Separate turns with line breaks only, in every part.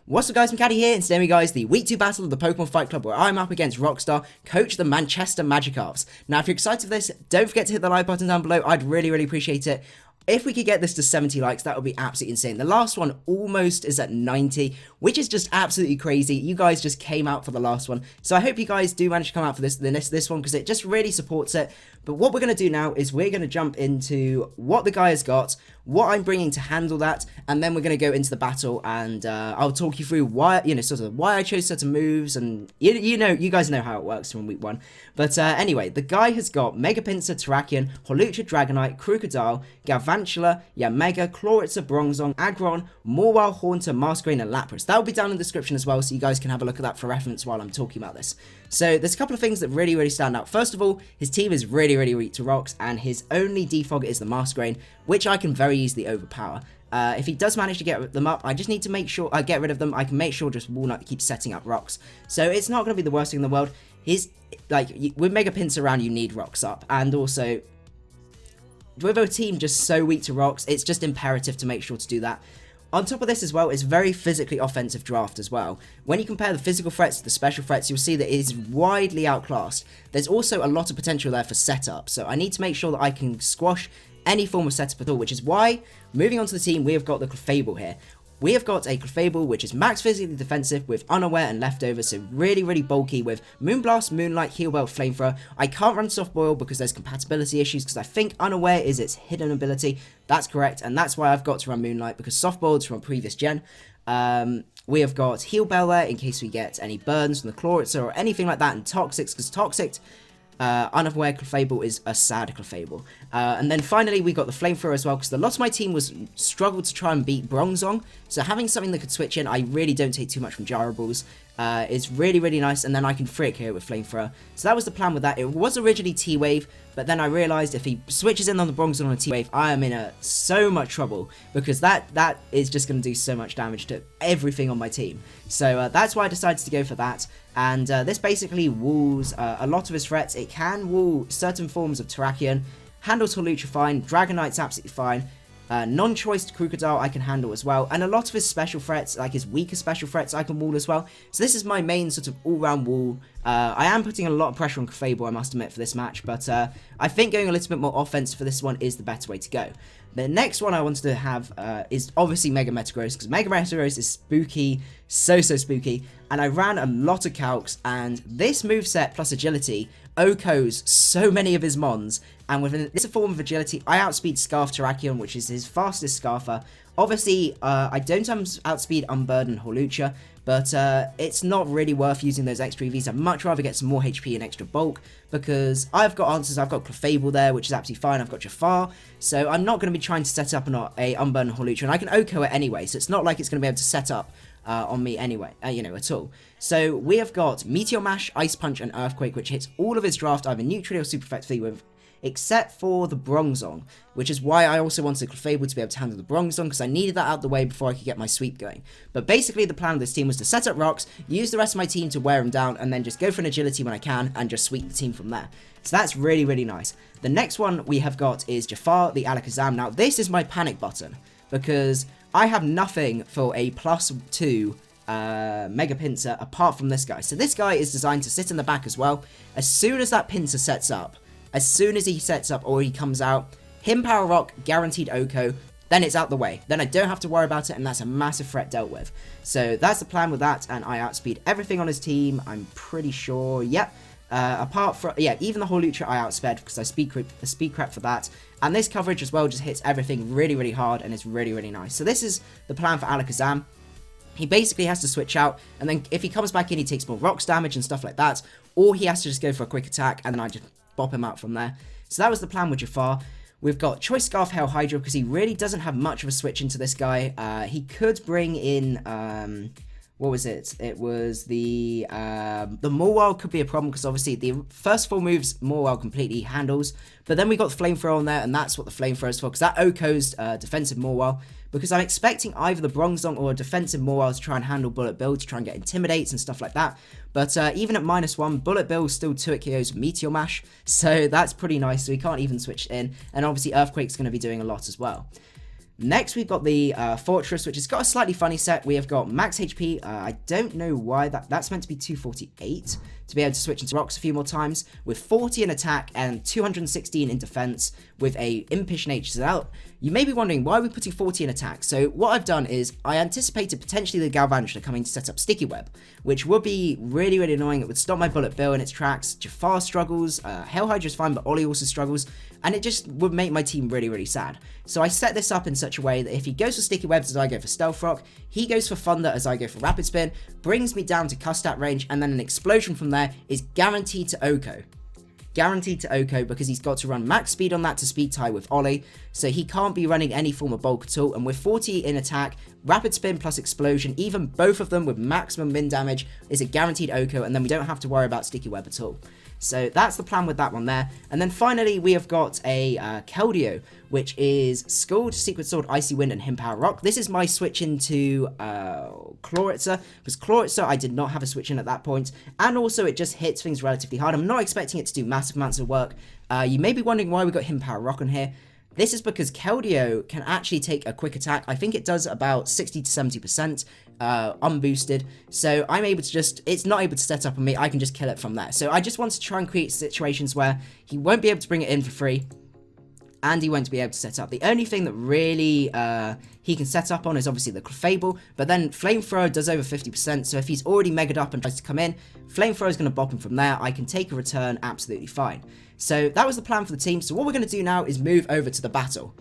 What's up guys, Macadii here, and today we guys the Week 2 battle of the Pokemon Fight Club where I'm up against Rockstarr, coach of the Manchester Magikarps. Now if you're excited for this, don't forget to hit the like button down below, I'd really appreciate it. If we could get this to 70 likes, that would be absolutely insane. The last one almost is at 90, which is just absolutely crazy. You guys just came out for the last one. So I hope you guys do manage to come out for this one because it just really supports it. But what we're going to do now is we're going to jump into what the guy has got, what I'm bringing to handle that, and then we're going to go into the battle and I'll talk you through why, sort of why I chose certain moves, and you guys know how it works from week 1. But anyway, the guy has got Mega Pinsir, Terrakion, Hawlucha, Dragonite, Krookodile, Galvantula, Yanmega, Clawitzer, Bronzong, Aggron, Mawile, Haunter, Masquerain, and Lapras. That will be down in the description as well, so you guys can have a look at that for reference while I'm talking about this. So there's a couple of things that really stand out. First of all, his team is really weak to rocks, and his only defog is the Masquerain, which I can very easily overpower. If he does manage to get them up, I just need to make sure I get rid of them. I can make sure just Walnut keeps setting up rocks. So it's not going to be the worst thing in the world. With Mega Pinsir around, you need rocks up, and also with a team just so weak to rocks, it's just imperative to make sure to do that. On top of this as well, it's very physically offensive draft as well. When you compare the physical threats to the special threats, you'll see that it is widely outclassed. There's also a lot of potential there for setup, so I need to make sure that I can squash any form of setup at all, which is why, moving on to the team, we have got the Clefable here. We have got a Clefable which is max physically defensive with Unaware and Leftover, so really bulky with Moonblast, Moonlight, Heal Bell, Flamethrower. I can't run Soft Boil because there's compatibility issues because I think Unaware is its hidden ability. That's correct, and that's why I've got to run Moonlight because Soft Boil is from a previous gen. We have got Heal Bell there in case we get any burns from the Clawitzer or anything like that, and Toxics because Toxic Unaware Clefable is a sad Clefable. And then finally we got the Flamethrower as well because a lot of my team was struggled to try and beat Bronzong, so having something that could switch in, I really don't take too much from Gyro Balls. It's really nice, and then I can free it here with Flamethrower. So that was the plan with that. It was originally T-Wave, but then I realised if he switches in on the Bronzong on a T-Wave, I am in so much trouble because that is just going to do so much damage to everything on my team. So that's why I decided to go for that. And this basically walls a lot of his threats. It can wall certain forms of Terrakion, handles Hawlucha fine, Dragonite's absolutely fine, non-choice Krookodile I can handle as well, and a lot of his special threats, like his weaker special threats, I can wall as well. So this is my main sort of all-round wall. I am putting a lot of pressure on Clefable, I must admit, for this match, but I think going a little bit more offensive for this one is the better way to go. The next one I wanted to have is obviously Mega Metagross, because Mega Metagross is spooky, so spooky, and I ran a lot of calcs, and this moveset plus agility OHKOs so many of his mons, and with this form of agility, I outspeed Scarf Terrakion, which is his fastest Scarfer. Obviously, I don't outspeed Unburden Hawlucha, but it's not really worth using those extra EVs. I'd much rather get some more HP and extra bulk, because I've got answers. I've got Clefable there, which is absolutely fine. I've got Jafar, so I'm not going to be trying to set up a Unburden Hawlucha, and I can OHKO it anyway, so it's not like it's going to be able to set up on me anyway, at all. So we have got Meteor Mash, Ice Punch, and Earthquake, which hits all of his draft either neutrally or super effectively with, except for the Bronzong, which is why I also wanted Clefable to be able to handle the Bronzong, because I needed that out of the way before I could get my sweep going. But basically the plan of this team was to set up rocks, use the rest of my team to wear them down, and then just go for an agility when I can, and just sweep the team from there. So that's really nice. The next one we have got is Jafar, the Alakazam. Now this is my panic button, because I have nothing for a +2 Mega Pinsir apart from this guy. So this guy is designed to sit in the back as well. As soon as that Pinsir sets up, or he comes out, him Power Rock, guaranteed OHKO, then it's out the way. Then I don't have to worry about it, and that's a massive threat dealt with. So that's the plan with that, and I outspeed everything on his team, I'm pretty sure. Yep. Apart from, even the Hawlucha I outsped because I speed crap for that. And this coverage as well just hits everything really hard, and it's really nice. So this is the plan for Alakazam. He basically has to switch out, and then if he comes back in, he takes more rocks damage and stuff like that, or he has to just go for a quick attack, and then I just bop him out from there. So that was the plan with Jafar. We've got Choice Scarf Hail Hydro, because he really doesn't have much of a switch into this guy. He could bring in, what was it? It was the Mawile could be a problem, because obviously the first 4 moves Mawile completely handles, but then we got the Flamethrower on there, and that's what the Flamethrower is for, because that OHKOs defensive Mawile, because I'm expecting either the Bronzong or a defensive Mawile to try and handle Bullet Bill, to try and get Intimidates and stuff like that. But even at -1, Bullet Bill still 2-hit KOs Meteor Mash, so that's pretty nice, so he can't even switch in, and obviously Earthquake's going to be doing a lot as well. Next, we've got the Forretress, which has got a slightly funny set. We have got max HP. I don't know why that's meant to be 248 to be able to switch into rocks a few more times, with 40 in attack and 216 in defense with a impish nature. So you may be wondering, why are we putting 40 in attack? So what I've done is I anticipated potentially the Galvantula coming to set up Sticky Web, which would be really, really annoying. It would stop my Bullet Bill in its tracks. Jafar struggles, Hail Hydra is fine, but Ollie also struggles, and it just would make my team really, really sad. So I set this up in such a way that if he goes for Sticky Webs as I go for Stealth Rock, he goes for Thunder as I go for Rapid Spin, brings me down to Custat range, and then an Explosion from there is guaranteed to Oko. Guaranteed to Oko, because he's got to run max speed on that to speed tie with Ollie, so he can't be running any form of bulk at all. And with 40 in attack, Rapid Spin plus Explosion, even both of them with maximum min damage, is a guaranteed Oko, and then we don't have to worry about Sticky Web at all. So that's the plan with that one there. And then finally, we have got a Keldeo, which is Scald, Secret Sword, Icy Wind, and Him Power Rock. This is my switch into Clawitzer, because Clawitzer I did not have a switch in at that point, and also it just hits things relatively hard. I'm not expecting it to do massive amounts of work. You may be wondering why we got Him Power Rock on here. This is because Keldeo can actually take a quick attack. I think it does about 60 to 70% unboosted. So I'm able to just, it's not able to set up on me. I can just kill it from there. So I just want to try and create situations where he won't be able to bring it in for free, and he won't be able to set up. The only thing that really he can set up on is obviously the Fable, but then Flamethrower does over 50%, so if he's already megaed up and tries to come in, Flamethrower is going to bop him from there. I can take a return absolutely fine. So that was the plan for the team. So what we're going to do now is move over to the battle.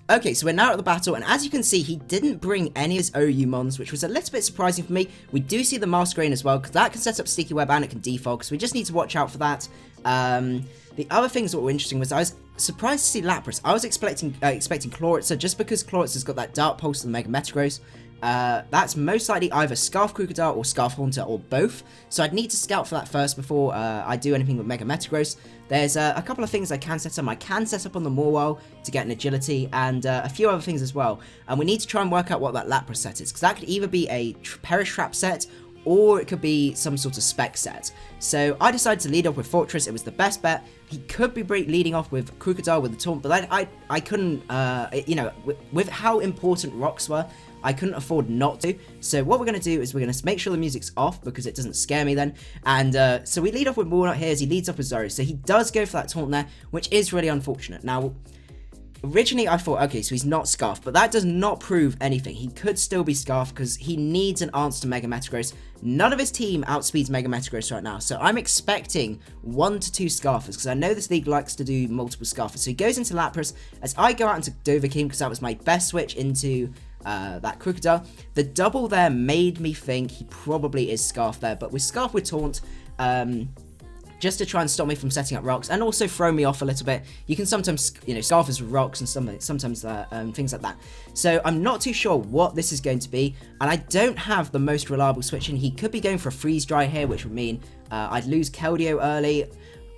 Okay, so we're now at the battle, and as you can see, he didn't bring any of his OU mons, which was a little bit surprising for me. We do see the Masquerain as well, because that can set up Sticky Web and it can defog, so we just need to watch out for that. The other things that were interesting was I was surprised to see Lapras. I was expecting Clawitzer, just because Clawitzer's got that Dark Pulse and the Mega Metagross. That's most likely either Scarf Krookodile or Scarf Haunter, or both, so I'd need to scout for that first before I do anything with Mega Metagross. There's a couple of things I can set up. I can set up on the Mawile to get an agility, and a few other things as well, and we need to try and work out what that Lapras set is, because that could either be a Perish Trap set, or it could be some sort of spec set. So I decided to lead off with Forretress. It was the best bet. He could be leading off with Krookodile with the taunt, but I couldn't, you know, with how important rocks were, I couldn't afford not to. So what we're going to do is we're going to make sure the music's off, because it doesn't scare me then. And so we lead off with Walnut here as he leads up with Zoro. So he does go for that taunt there, which is really unfortunate. Now, originally I thought, okay, so he's not Scarf, but that does not prove anything. He could still be Scarf, because he needs an answer to Mega Metagross. None of his team outspeeds Mega Metagross right now, so I'm expecting 1 to 2 Scarfers, because I know this league likes to do multiple Scarfers. So he goes into Lapras as I go out into Dovahkiin, because that was my best switch into that Krookodile. The double there made me think he probably is Scarf there, but with Scarf with Taunt, just to try and stop me from setting up rocks, and also throw me off a little bit. You can sometimes, you know, Scarf as rocks and sometimes things like that. So I'm not too sure what this is going to be, and I don't have the most reliable switch in. He could be going for a Freeze Dry here, which would mean I'd lose Keldeo early.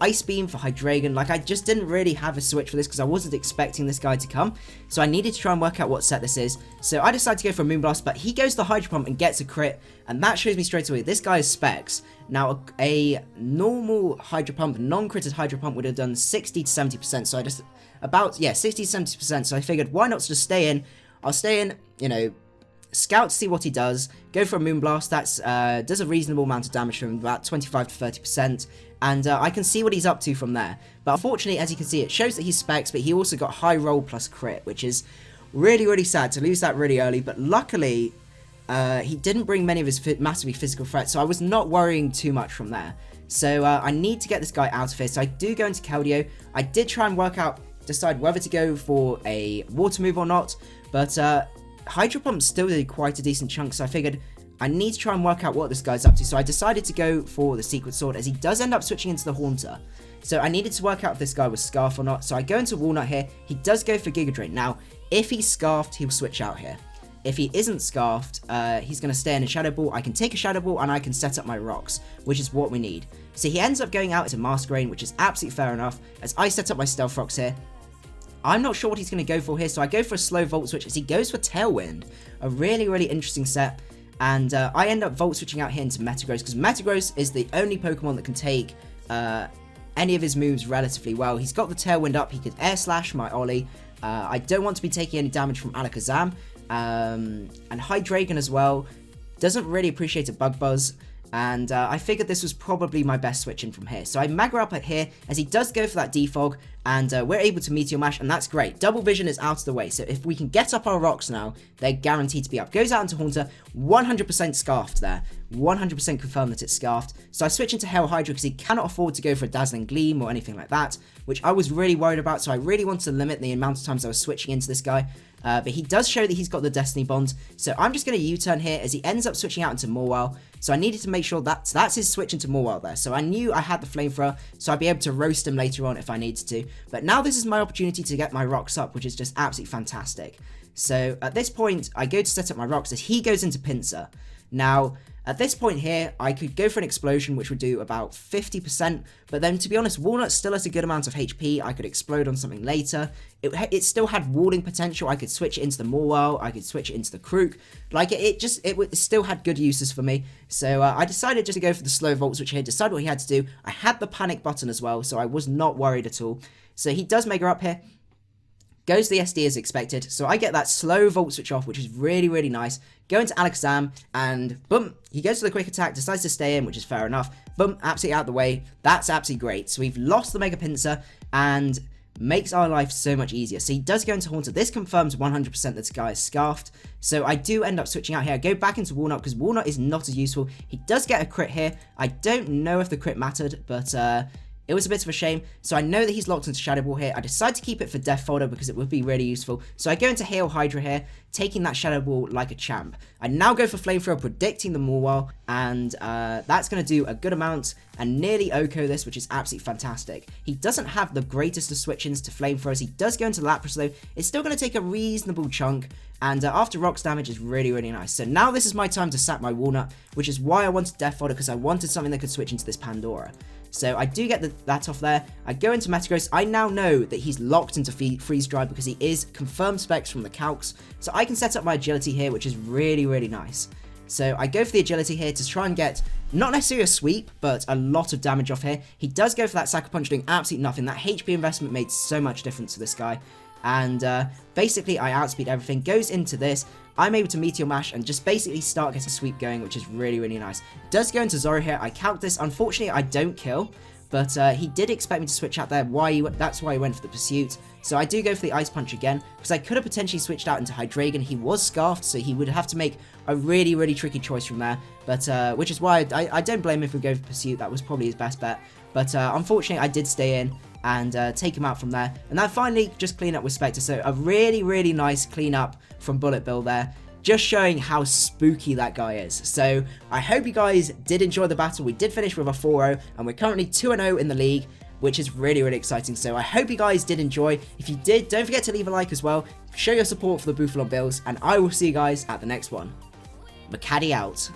Ice Beam for Hydreigon. Like, I just didn't really have a switch for this, because I wasn't expecting this guy to come. So I needed to try and work out what set this is. So I decided to go for a Moonblast, but he goes to Hydro Pump and gets a crit, and that shows me straight away this guy is Specs. Now, a normal Hydro Pump, non-critted Hydro Pump would have done 60 to 70%, so I just, about, yeah, 60 to 70%, so I figured, why not just stay in? I'll stay in, you know, scout to see what he does, go for a Moonblast. That's does a reasonable amount of damage from about 25 to 30%, and I can see what he's up to from there. But unfortunately, as you can see, it shows that he's Specs, but he also got high roll plus crit, which is really, really sad to lose that really early. But luckily, he didn't bring many of his massively physical threats, so I was not worrying too much from there. So I need to get this guy out of here, so I do go into Keldeo. I did try and decide whether to go for a water move or not, but Hydro Pump still did quite a decent chunk, so I figured I need to try and work out what this guy's up to. So I decided to go for the Secret Sword, as he does end up switching into the Haunter. So I needed to work out if this guy was Scarf or not. So I go into Walnut here. He does go for Giga Drain. Now, if he's Scarfed, he'll switch out here. If he isn't Scarfed, he's going to stay in a Shadow Ball. I can take a Shadow Ball, and I can set up my rocks, which is what we need. So he ends up going out into Masquerain, which is absolutely fair enough, as I set up my Stealth Rocks here. I'm not sure what he's going to go for here, so I go for a slow Volt Switch as he goes for Tailwind. A really, really interesting set. And I end up Volt Switching out here into Metagross, because Metagross is the only Pokemon that can take any of his moves relatively well. He's got the Tailwind up, he could Air Slash my Ollie, I don't want to be taking any damage from Alakazam. And Hydreigon as well doesn't really appreciate a Bug Buzz. And I figured this was probably my best switch in from here. So I Mega up at here as he does go for that Defog, and we're able to Meteor Mash, and that's great. Double Vision is out of the way, so if we can get up our rocks now, they're guaranteed to be up. Goes out into Haunter, 100% Scarfed there. 100% confirmed that it's Scarfed. So I switch into Hail Hydra because he cannot afford to go for a Dazzling Gleam or anything like that, which I was really worried about, so I really wanted to limit the amount of times I was switching into this guy. But he does show that he's got the Destiny Bond, so I'm just going to U-turn here as he ends up switching out into Mawile. So I needed to make sure that's his switch into Mawile there. So I knew I had the Flamethrower, so I'd be able to roast him later on if I needed to. But now this is my opportunity to get my rocks up, which is just absolutely fantastic. So at this point, I go to set up my rocks as he goes into Pinsir. Now, at this point here, I could go for an Explosion, which would do about 50%, but then, to be honest, Walnut still has a good amount of HP. I could Explode on something later. It still had Walling potential. I could switch it into the Mawile. I could switch it into the Krook. Like, it still had good uses for me. So I decided just to go for the slow Volt Switch here, decide what he had to do. I had the Panic button as well, so I was not worried at all. So he does Mega up here. Goes to the SD as expected, so I get that slow Volt Switch off, which is really, really nice. Go into Alakazam, and boom, he goes to the Quick Attack, decides to stay in, which is fair enough. Boom, absolutely out of the way. That's absolutely great. So we've lost the Mega Pinsir, and makes our life so much easier. So he does go into Haunter. This confirms 100% that this guy is Scarfed. So I do end up switching out here. I go back into Walnut, because Walnut is not as useful. He does get a crit here. I don't know if the crit mattered, but it was a bit of a shame. So I know that he's locked into Shadow Ball here. I decide to keep it for Death Folder because it would be really useful. So I go into Hail Hydra here, taking that Shadow Ball like a champ. I now go for Flamethrower, predicting the Mawile, and that's going to do a good amount and nearly OHKO this, which is absolutely fantastic. He doesn't have the greatest of switch-ins to Flamethrowers. He does go into Lapras though. It's still going to take a reasonable chunk, and after Rocks damage is really, really nice. So now this is my time to sack my Walnut, which is why I wanted Death Folder, because I wanted something that could switch into this Pandora. So I do get that off there. I go into Metagross. I now know that he's locked into Freeze Dry because he is confirmed specs from the calcs. So I can set up my Agility here, which is really, really nice. So I go for the Agility here to try and get, not necessarily a sweep, but a lot of damage off here. He does go for that Sucker Punch, doing absolutely nothing. That HP investment made so much difference to this guy. And basically I outspeed everything. Goes into this. I'm able to Meteor Mash and just basically start getting a sweep going, which is really, really nice. Does go into Zoro here. I calc this. Unfortunately, I don't kill, but he did expect me to switch out there. That's why he went for the Pursuit. So I do go for the Ice Punch again, because I could have potentially switched out into Hydreigon. He was Scarfed, so he would have to make a really, really tricky choice from there. But which is why I don't blame him if we go for Pursuit. That was probably his best bet. But unfortunately, I did stay in and take him out from there. And then finally, just clean up with Spectre. So a really, really nice clean up from Bullet Bill there. Just showing how spooky that guy is. So I hope you guys did enjoy the battle. We did finish with a 4-0, and we're currently 2-0 in the league, which is really, really exciting. So I hope you guys did enjoy. If you did, don't forget to leave a like as well. Show your support for the Bouffalant Bills, and I will see you guys at the next one. Macadii out.